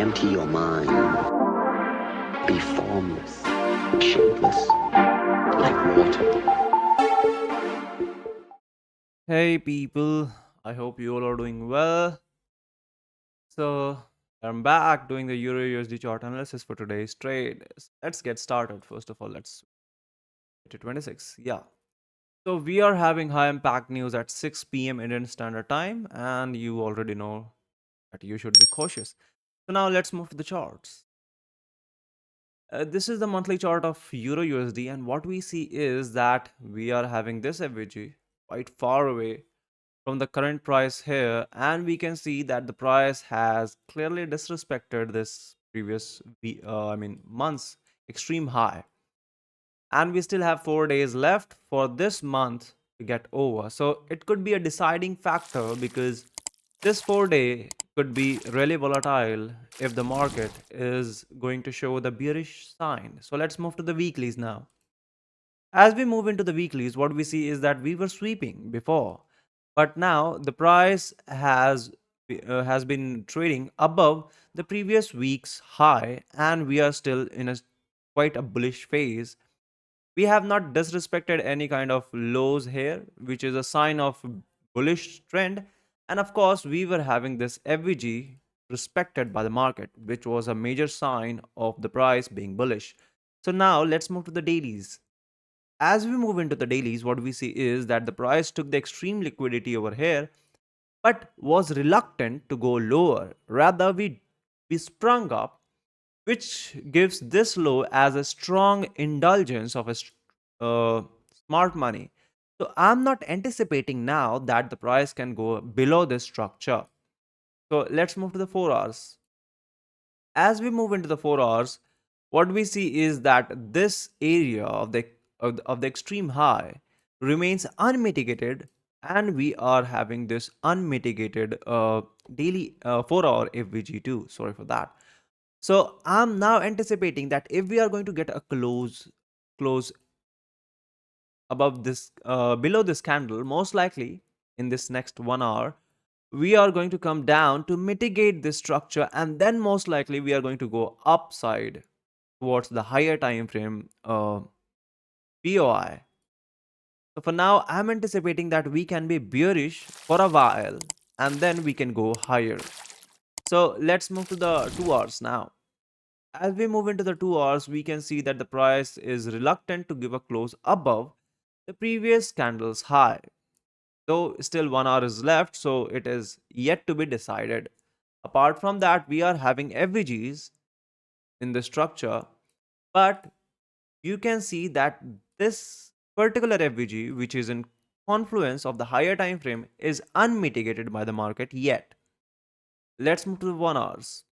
Empty your mind. Be formless, shapeless, like water. Hey people, I hope you all are doing well. So, I'm back doing the Euro USD chart analysis for today's trade. Let's get started. First of all, let's get to 26. Yeah. So, we are having high impact news at 6 p.m. Indian Standard Time, and you already know that you should be cautious. So, now let's move to the charts. This is the monthly chart of Euro USD, and what we see is that we are having this FVG quite far away from the current price here, and we can see that the price has clearly disrespected this previous month's extreme high, and we still have 4 days left for this month to get over. So it could be a deciding factor because this 4 day could be really volatile if the market is going to show the bearish sign. So let's move to the weeklies now. As we move into the weeklies, what we see is that we were sweeping before, but now the price has been trading above the previous week's high, and we are still in a quite a bullish phase. We have not disrespected any kind of lows here, which is a sign of bullish trend. And of course, we were having this FVG respected by the market, which was a major sign of the price being bullish. So now let's move to the dailies. As we move into the dailies, what we see is that the price took the extreme liquidity over here, but was reluctant to go lower. Rather, we sprung up, which gives this low as a strong indulgence of smart money. So I'm not anticipating now that the price can go below this structure. So let's move to the 4 hours. As we move into the 4 hours, what we see is that this area of the extreme high remains unmitigated, and we are having this unmitigated daily 4 hour FVG2. Sorry for that. So I'm now anticipating that if we are going to get a close above this below this candle, most likely in this next 1 hour we are going to come down to mitigate this structure, and then most likely we are going to go upside towards the higher time frame POI. So for now, I'm anticipating that we can be bearish for a while and then we can go higher. So let's move to the 2 hours now. As we move into the 2 hours, we can see that the price is reluctant to give a close above the previous candle's high. Though still 1 hour is left, so it is yet to be decided. Apart from that, we are having FVGs in the structure, but you can see that this particular FVG, which is in confluence of the higher time frame, is unmitigated by the market yet. Let's move to the 1 hours.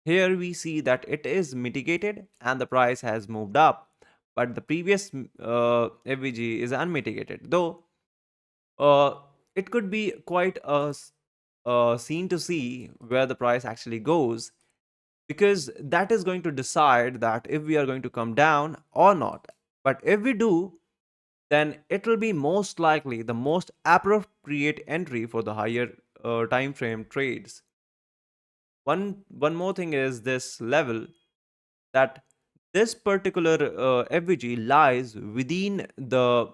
Here we see that it is mitigated and the price has moved up, but the previous FVG is unmitigated. Though uh, it could be quite a scene to see where the price actually goes, because that is going to decide that if we are going to come down or not. But if we do, then it will be most likely the most appropriate entry for the higher time frame trades. One more thing is this level, that this particular FVG lies within the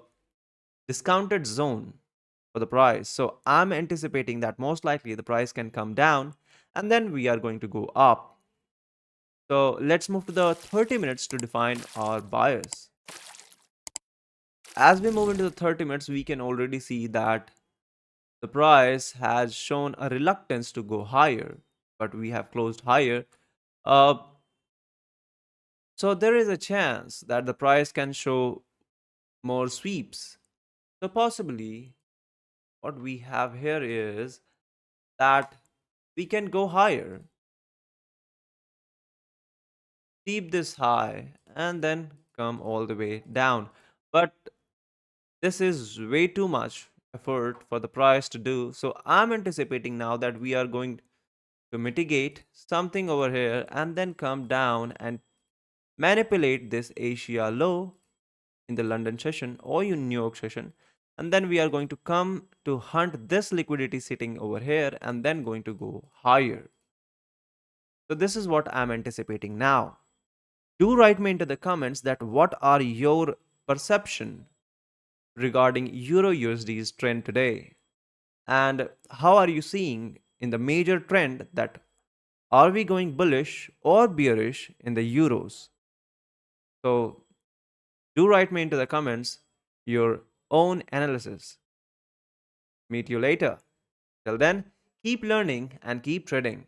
discounted zone for the price. So I'm anticipating that most likely the price can come down and then we are going to go up. So let's move to the 30 minutes to define our bias. As we move into the 30 minutes, we can already see that the price has shown a reluctance to go higher, but we have closed higher. Uh, so there is a chance that the price can show more sweeps. So possibly what we have here is that we can go higher, keep this high, and then come all the way down. But this is way too much effort for the price to do. So I'm anticipating now that we are going to mitigate something over here and then come down and manipulate this Asia low in the London session or in New York session. And then we are going to come to hunt this liquidity sitting over here and then going to go higher. So this is what I'm anticipating now. Do write me into the comments that what are your perception regarding Euro USD's trend today, and how are you seeing in the major trend that are we going bullish or bearish in the euros? So do write me into the comments your own analysis. Meet you later. Till then, keep learning and keep trading.